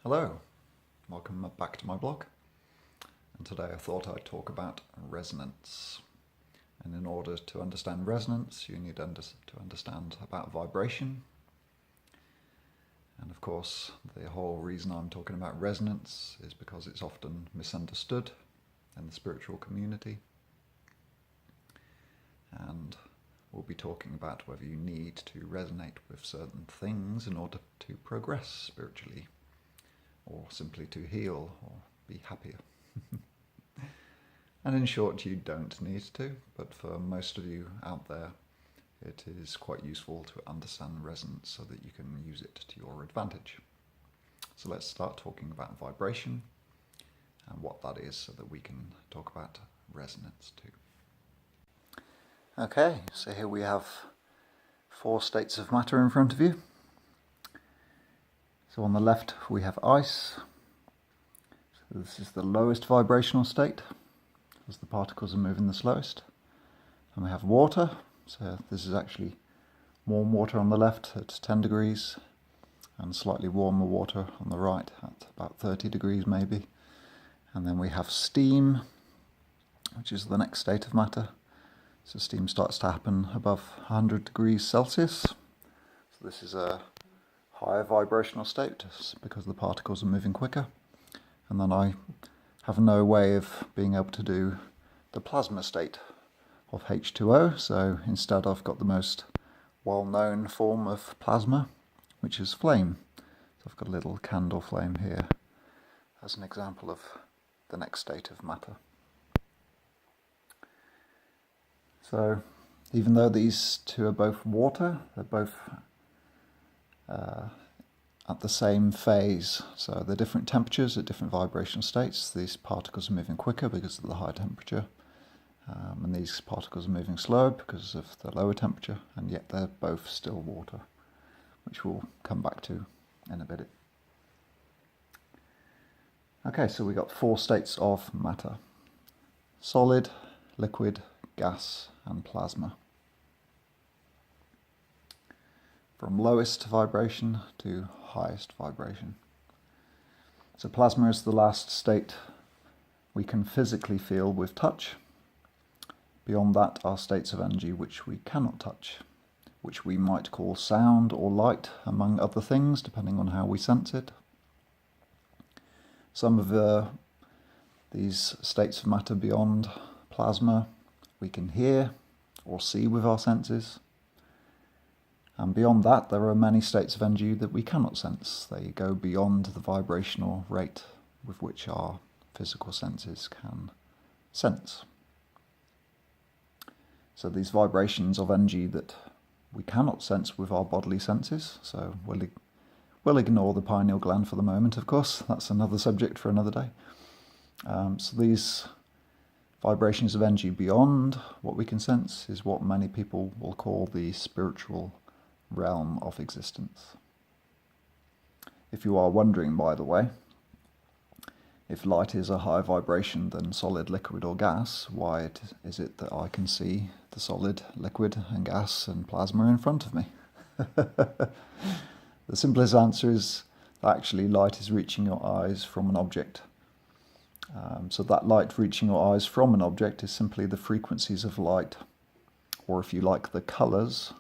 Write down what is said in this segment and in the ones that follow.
Hello, welcome back to my blog, and today I thought I'd talk about resonance. And in order to understand resonance, you need to understand about vibration. And of course, the whole reason I'm talking about resonance is because it's often misunderstood in the spiritual community. And we'll be talking about whether you need to resonate with certain things in order to progress spiritually, or simply to heal or be happier. And in short, you don't need to, but for most of you out there, it is quite useful to understand resonance so that you can use it to your advantage. So let's start talking about vibration and what that is so that we can talk about resonance too. Okay, so here we have 4 states of matter in front of you. So on the left we have ice. So this is the lowest vibrational state, as the particles are moving the slowest. And we have water. So this is actually warm water on the left at 10 degrees and slightly warmer water on the right at about 30 degrees maybe. And then we have steam, which is the next state of matter. So steam starts to happen above 100 degrees Celsius. So this is a higher vibrational state because the particles are moving quicker. And then I have no way of being able to do the plasma state of H2O. So instead I've got the most well-known form of plasma, which is flame. So I've got a little candle flame here as an example of the next state of matter. So even though these two are both water, they're both at the same phase. So they're different temperatures at different vibrational states. These particles are moving quicker because of the high temperature, and these particles are moving slower because of the lower temperature, and yet they're both still water, which we'll come back to in a bit. Okay, so we got 4 states of matter: solid, liquid, gas and plasma. From lowest vibration to highest vibration. So plasma is the last state we can physically feel with touch. Beyond that are states of energy which we cannot touch, which we might call sound or light, among other things, depending on how we sense it. Some of these states of matter beyond plasma we can hear or see with our senses. And beyond that, there are many states of energy that we cannot sense. They go beyond the vibrational rate with which our physical senses can sense. So these vibrations of energy that we cannot sense with our bodily senses, so we'll ignore the pineal gland for the moment, of course. That's another subject for another day. So these vibrations of energy beyond what we can sense is what many people will call the spiritual realm of existence. If you are wondering, by the way, if light is a higher vibration than solid, liquid or gas, why is it that I can see the solid, liquid and gas and plasma in front of me? The simplest answer is that actually light is reaching your eyes from an object. So that light reaching your eyes from an object is simply the frequencies of light, or if you like, the colours,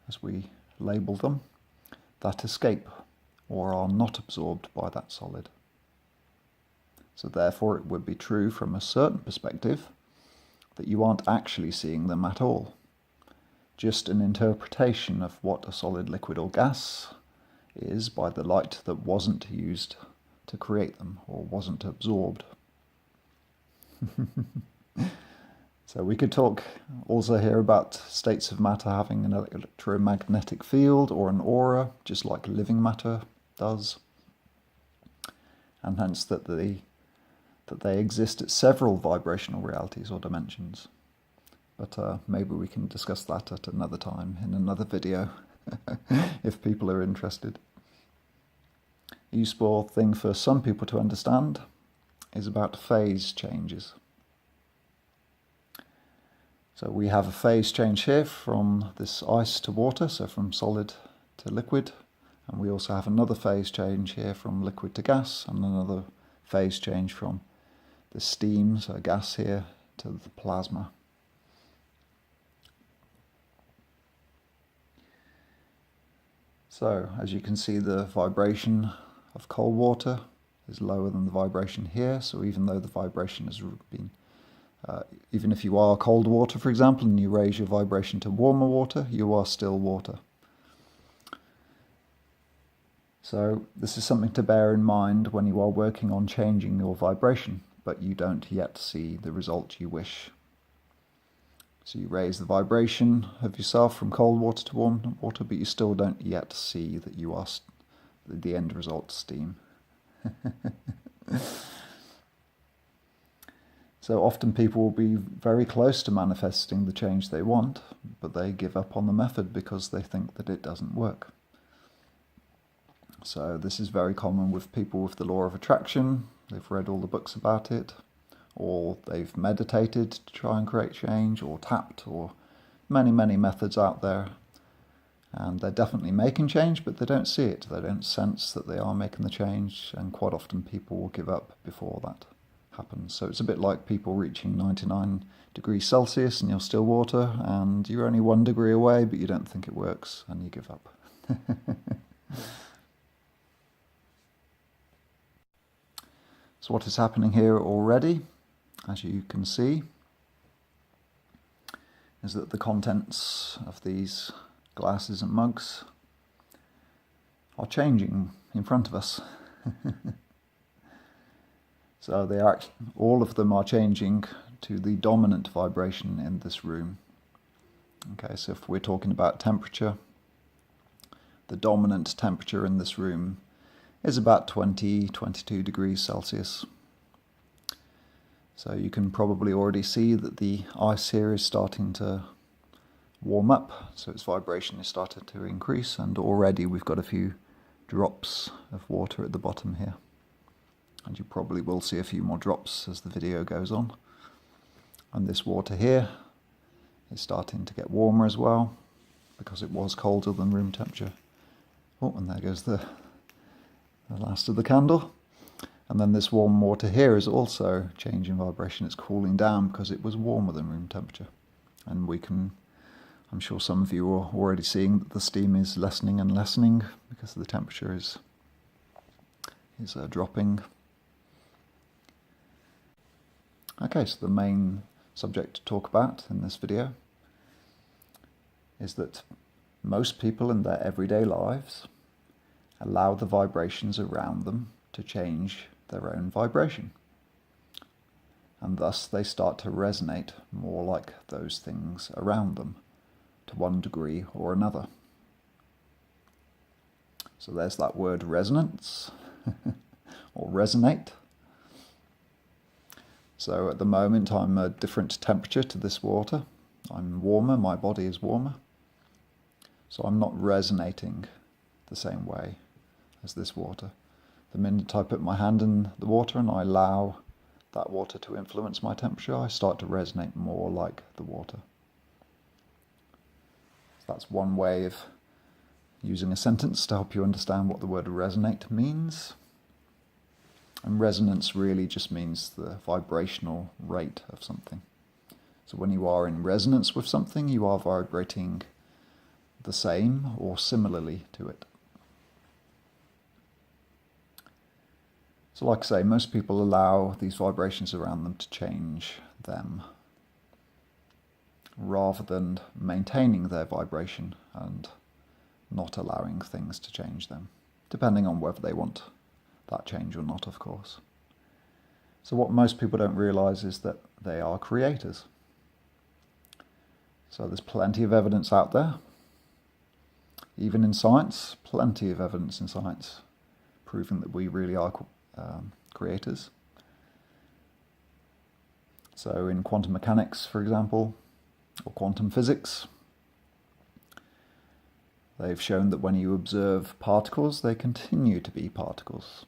as we label them, that escape or are not absorbed by that solid. So therefore it would be true from a certain perspective that you aren't actually seeing them at all, just an interpretation of what a solid, liquid or gas is by the light that wasn't used to create them or wasn't absorbed. So we could talk also here about states of matter having an electromagnetic field or an aura, just like living matter does, and hence that they exist at several vibrational realities or dimensions. But maybe we can discuss that at another time in another video if people are interested. A useful thing for some people to understand is about phase changes. So we have a phase change here from this ice to water, so from solid to liquid, And we also have another phase change here from liquid to gas, and another phase change from the steam, so gas here, to the plasma. So, as you can see, the vibration of cold water is lower than the vibration here, so even though the vibration has been, even if you are cold water, for example, and you raise your vibration to warmer water, you are still water. So this is something to bear in mind when you are working on changing your vibration, but you don't yet see the result you wish. So you raise the vibration of yourself from cold water to warm water, but you still don't yet see that you are the end result steam. So often people will be very close to manifesting the change they want, but they give up on the method because they think that it doesn't work. So this is very common with people with the law of attraction. They've read all the books about it, or they've meditated to try and create change, or tapped, or many methods out there. And they're definitely making change, but they don't see it. They don't sense that they are making the change, and quite often people will give up before that happens. So it's a bit like people reaching 99 degrees Celsius and you're still water, and you're only 1 degree away, but you don't think it works, and you give up. So what is happening here already, as you can see, is that the contents of these glasses and mugs are changing in front of us. So they are, all of them are changing to the dominant vibration in this room. Okay, so if we're talking about temperature, the dominant temperature in this room is about 22 degrees Celsius. So you can probably already see that the ice here is starting to warm up, so its vibration has started to increase, and already we've got a few drops of water at the bottom here. And you probably will see a few more drops as the video goes on. And this water here is starting to get warmer as well, because it was colder than room temperature. Oh, and there goes the last of the candle. And then this warm water here is also changing vibration. It's cooling down because it was warmer than room temperature. And we can, I'm sure some of you are already seeing that the steam is lessening and lessening because the temperature is dropping. Okay, so the main subject to talk about in this video is that most people in their everyday lives allow the vibrations around them to change their own vibration. And thus they start to resonate more like those things around them to one degree or another. So there's that word resonance or resonate. So at the moment I'm a different temperature to this water. I'm warmer, my body is warmer. So I'm not resonating the same way as this water. The minute I put my hand in the water and I allow that water to influence my temperature, I start to resonate more like the water. So that's one way of using a sentence to help you understand what the word resonate means. And resonance really just means the vibrational rate of something. So when you are in resonance with something, you are vibrating the same or similarly to it. So like I say, most people allow these vibrations around them to change them, rather than maintaining their vibration and not allowing things to change them, depending on whether they want that change or not, of course. So what most people don't realize is that they are creators. So there's plenty of evidence out there, even in science, plenty of evidence in science proving that we really are creators. So in quantum mechanics, for example, or quantum physics, they've shown that when you observe particles, they continue to be particles.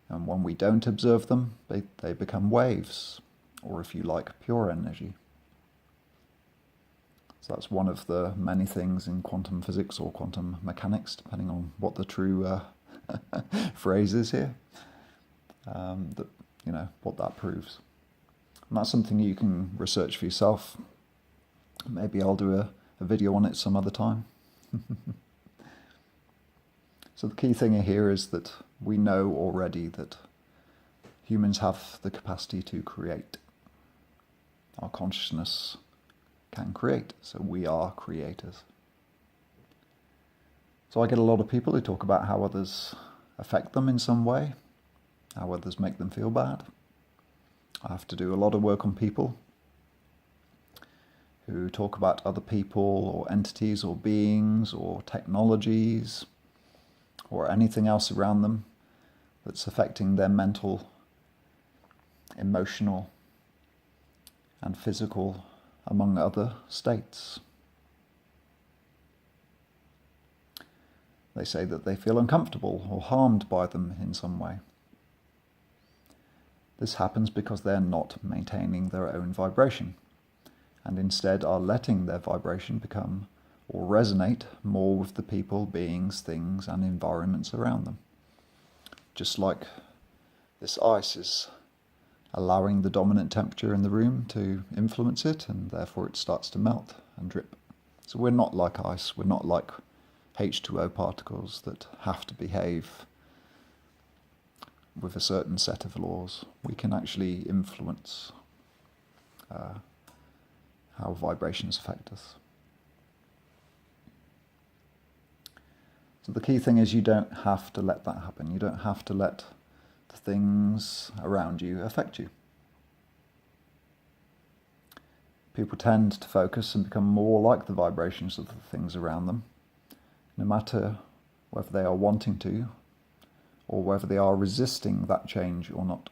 And when we don't observe them, they become waves, or if you like, pure energy. So that's one of the many things in quantum physics or quantum mechanics, depending on what the true phrase is here, that, what that proves. And that's something you can research for yourself. Maybe I'll do a video on it some other time. So the key thing here is that we know already that humans have the capacity to create. Our consciousness can create, so we are creators. So I get a lot of people who talk about how others affect them in some way, how others make them feel bad. I have to do a lot of work on people who talk about other people or entities or beings or technologies or anything else around them that's affecting their mental, emotional, and physical, among other states. They say that they feel uncomfortable or harmed by them in some way. This happens because they're not maintaining their own vibration, and instead are letting their vibration become or resonate more with the people, beings, things, and environments around them. Just like this ice is allowing the dominant temperature in the room to influence it, and therefore it starts to melt and drip. So we're not like ice, we're not like H2O particles that have to behave with a certain set of laws. We can actually influence how vibrations affect us. So the key thing is you don't have to let that happen. You don't have to let the things around you affect you. People tend to focus and become more like the vibrations of the things around them, no matter whether they are wanting to or whether they are resisting that change or not.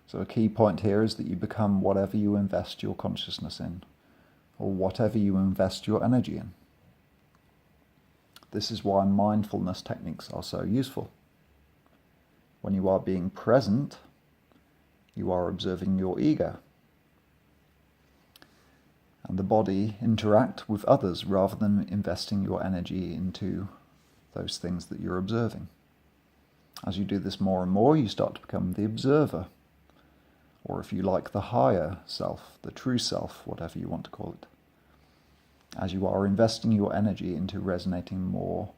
So a key point here is that you become whatever you invest your consciousness in, or whatever you invest your energy in. This is why mindfulness techniques are so useful. When you are being present, you are observing your ego and the body interact with others rather than investing your energy into those things that you're observing. As you do this more and more, you start to become the observer, or if you like, the higher self, the true self, whatever you want to call it. As you are investing your energy into resonating more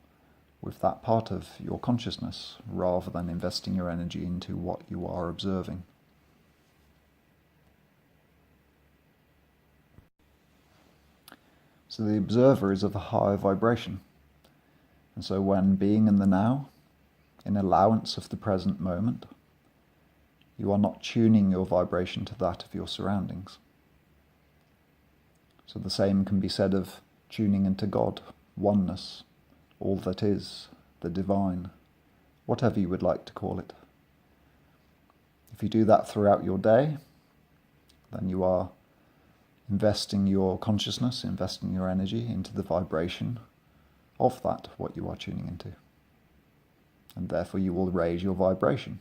with that part of your consciousness, rather than investing your energy into what you are observing. So the observer is of a higher vibration. And so when being in the now, in allowance of the present moment, you are not tuning your vibration to that of your surroundings. So the same can be said of tuning into God, oneness, all that is, the divine, whatever you would like to call it. If you do that throughout your day, then you are investing your consciousness, investing your energy into the vibration of that, what you are tuning into. And therefore you will raise your vibration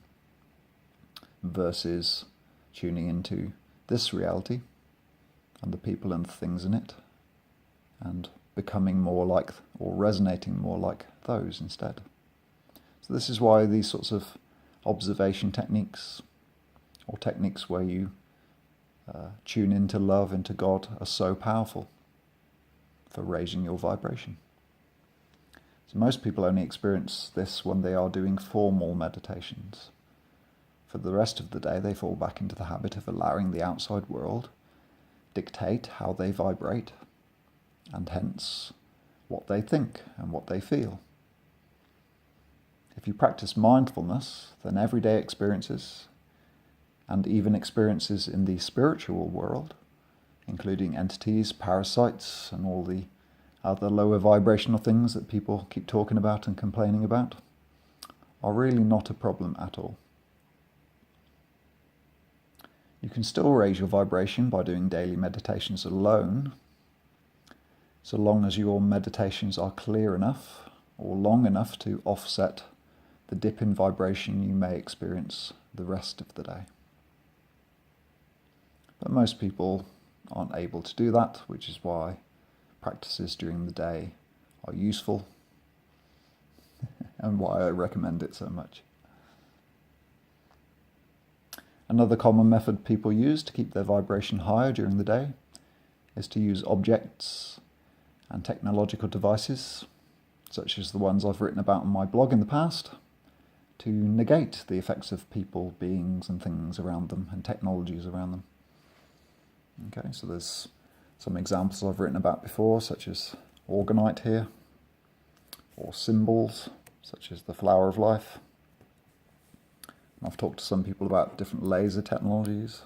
versus tuning into this reality and the people and the things in it, and becoming more like, or resonating more like those instead. So this is why these sorts of observation techniques, or techniques where you tune into love, into God, are so powerful for raising your vibration. So most people only experience this when they are doing formal meditations. For the rest of the day, they fall back into the habit of allowing the outside world dictate how they vibrate, and hence what they think and what they feel. If you practice mindfulness, then everyday experiences, and even experiences in the spiritual world, including entities, parasites, and all the other lower vibrational things that people keep talking about and complaining about, are really not a problem at all. You can still raise your vibration by doing daily meditations alone, so long as your meditations are clear enough or long enough to offset the dip in vibration you may experience the rest of the day. But most people aren't able to do that, which is why practices during the day are useful and why I recommend it so much. Another common method people use to keep their vibration higher during the day is to use objects and technological devices, such as the ones I've written about on my blog in the past, to negate the effects of people, beings and things around them and technologies around them. Okay, so there's some examples I've written about before, such as orgonite here, or symbols, such as the flower of life. I've talked to some people about different laser technologies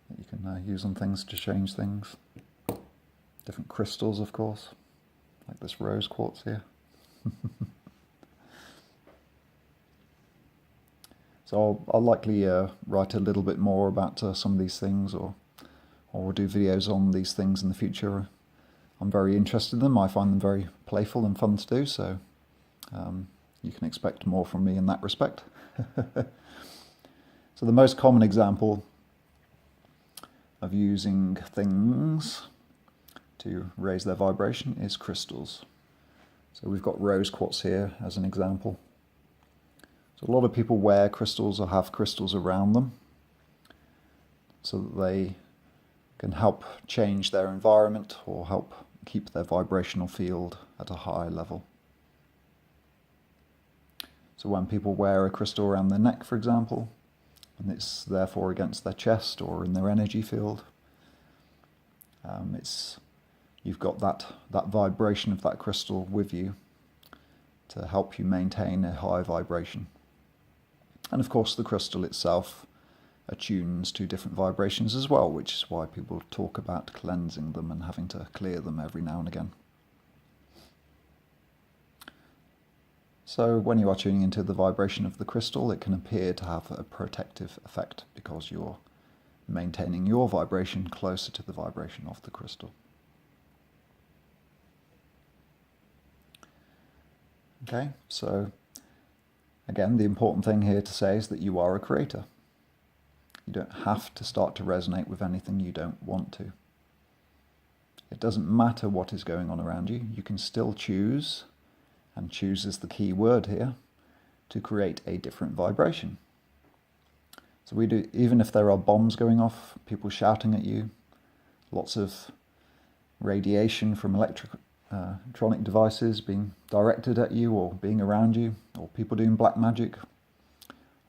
that you can use on things to change things. Different crystals, of course, like this rose quartz here. So I'll likely write a little bit more about some of these things, or do videos on these things in the future. I'm very interested in them. I find them very playful and fun to do, so you can expect more from me in that respect. So the most common example of using things to raise their vibration is crystals. So we've got rose quartz here as an example. So a lot of people wear crystals or have crystals around them so that they can help change their environment or help keep their vibrational field at a high level. So when people wear a crystal around their neck, for example, and it's therefore against their chest or in their energy field, you've got that vibration of that crystal with you to help you maintain a high vibration. And of course the crystal itself attunes to different vibrations as well, which is why people talk about cleansing them and having to clear them every now and again. So when you are tuning into the vibration of the crystal, it can appear to have a protective effect because you're maintaining your vibration closer to the vibration of the crystal. Okay, so again, the important thing here to say is that you are a creator. You don't have to start to resonate with anything you don't want to. It doesn't matter what is going on around you. You can still choose, and choose is the key word here, to create a different vibration. So we do, even if there are bombs going off, people shouting at you, lots of radiation from electronic devices being directed at you or being around you, or people doing black magic,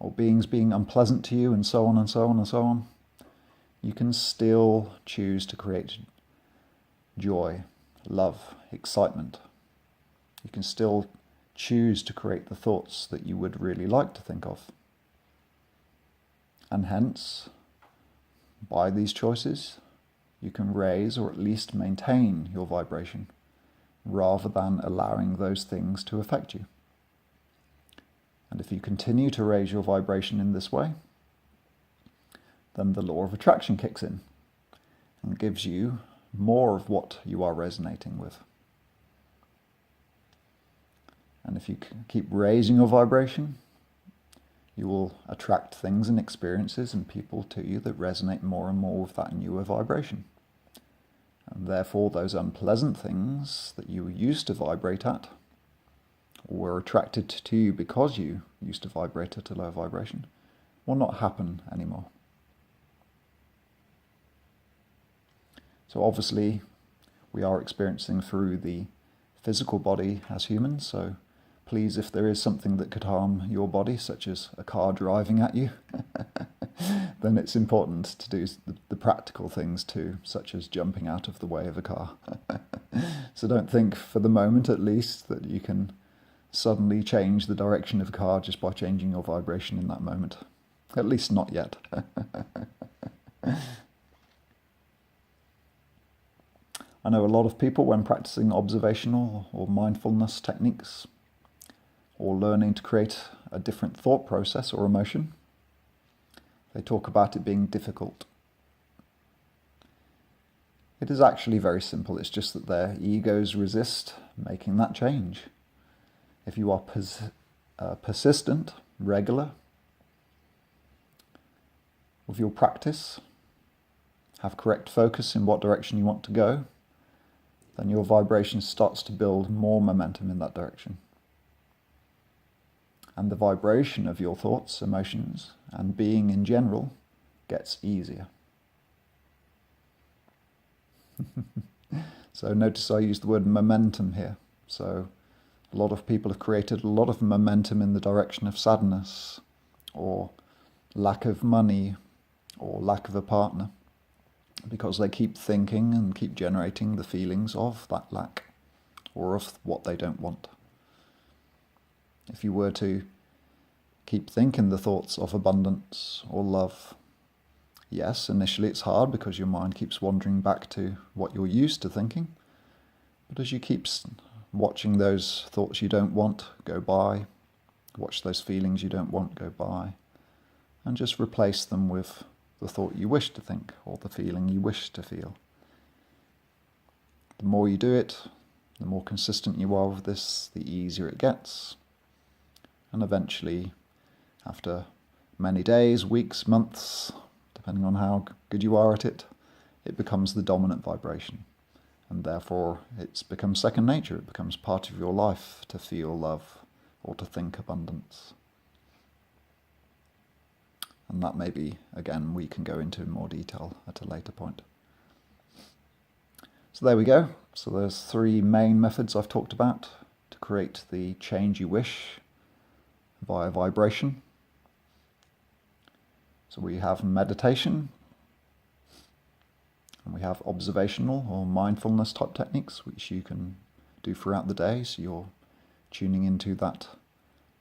or beings being unpleasant to you, and so on and so on and so on, you can still choose to create joy, love, excitement. You can still choose to create the thoughts that you would really like to think of. And hence, by these choices, you can raise or at least maintain your vibration rather than allowing those things to affect you. And if you continue to raise your vibration in this way, then the law of attraction kicks in and gives you more of what you are resonating with. And if you keep raising your vibration, you will attract things and experiences and people to you that resonate more and more with that newer vibration. And therefore, those unpleasant things that you used to vibrate at, or were attracted to you because you used to vibrate at a low vibration, will not happen anymore. So obviously, we are experiencing through the physical body as humans, so please, if there is something that could harm your body, such as a car driving at you, then it's important to do the practical things too, such as jumping out of the way of a car. So don't think, for the moment at least, that you can suddenly change the direction of a car just by changing your vibration in that moment. At least not yet. I know a lot of people, when practicing observational or mindfulness techniques, or learning to create a different thought process or emotion, they talk about it being difficult. It is actually very simple. It's just that their egos resist making that change. If you are persistent, regular with your practice, have correct focus in what direction you want to go, then your vibration starts to build more momentum in that direction. And the vibration of your thoughts, emotions, and being in general gets easier. So notice I use the word momentum here. So a lot of people have created a lot of momentum in the direction of sadness, or lack of money, or lack of a partner, because they keep thinking and keep generating the feelings of that lack, or of what they don't want. If you were to keep thinking the thoughts of abundance or love, yes, initially it's hard because your mind keeps wandering back to what you're used to thinking, but as you keep watching those thoughts you don't want go by, watch those feelings you don't want go by, and just replace them with the thought you wish to think or the feeling you wish to feel. The more you do it, the more consistent you are with this, the easier it gets. And eventually, after many days, weeks, months, depending on how good you are at it, it becomes the dominant vibration. And therefore, it's become second nature. It becomes part of your life to feel love or to think abundance. And that maybe, again, we can go into in more detail at a later point. So there we go. So there's 3 main methods I've talked about to create the change you wish via vibration. So we have meditation, and we have observational or mindfulness type techniques, which you can do throughout the day. So you're tuning into that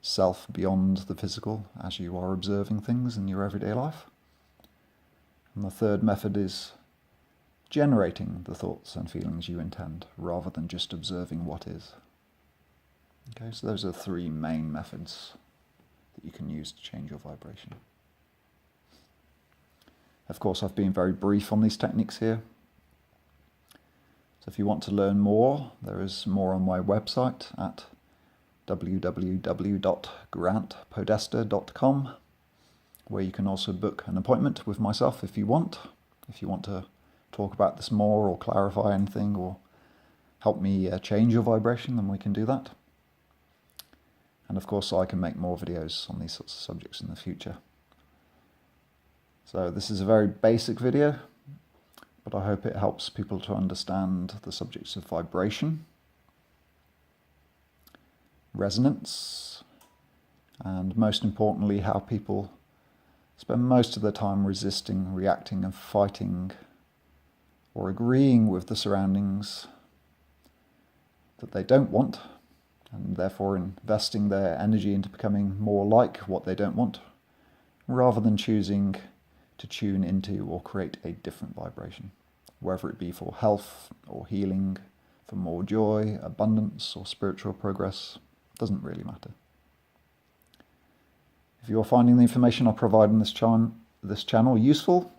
self beyond the physical as you are observing things in your everyday life. And the third method is generating the thoughts and feelings you intend, rather than just observing what is. Okay, so those are 3 main methods that you can use to change your vibration. Of course, I've been very brief on these techniques here. So if you want to learn more, there is more on my website at www.grantpodesta.com, where you can also book an appointment with myself if you want to talk about this more or clarify anything or help me change your vibration, then we can do that. And of course I can make more videos on these sorts of subjects in the future. So this is a very basic video, but I hope it helps people to understand the subjects of vibration, resonance, and most importantly how people spend most of their time resisting, reacting and fighting or agreeing with the surroundings that they don't want, and therefore investing their energy into becoming more like what they don't want, rather than choosing to tune into or create a different vibration, whether it be for health or healing, for more joy, abundance or spiritual progress. Doesn't really matter. If you're finding the information I provide in this channel useful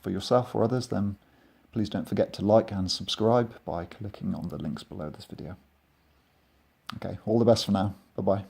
for yourself or others, then please don't forget to like and subscribe by clicking on the links below this video. Okay, all the best for now. Bye-bye.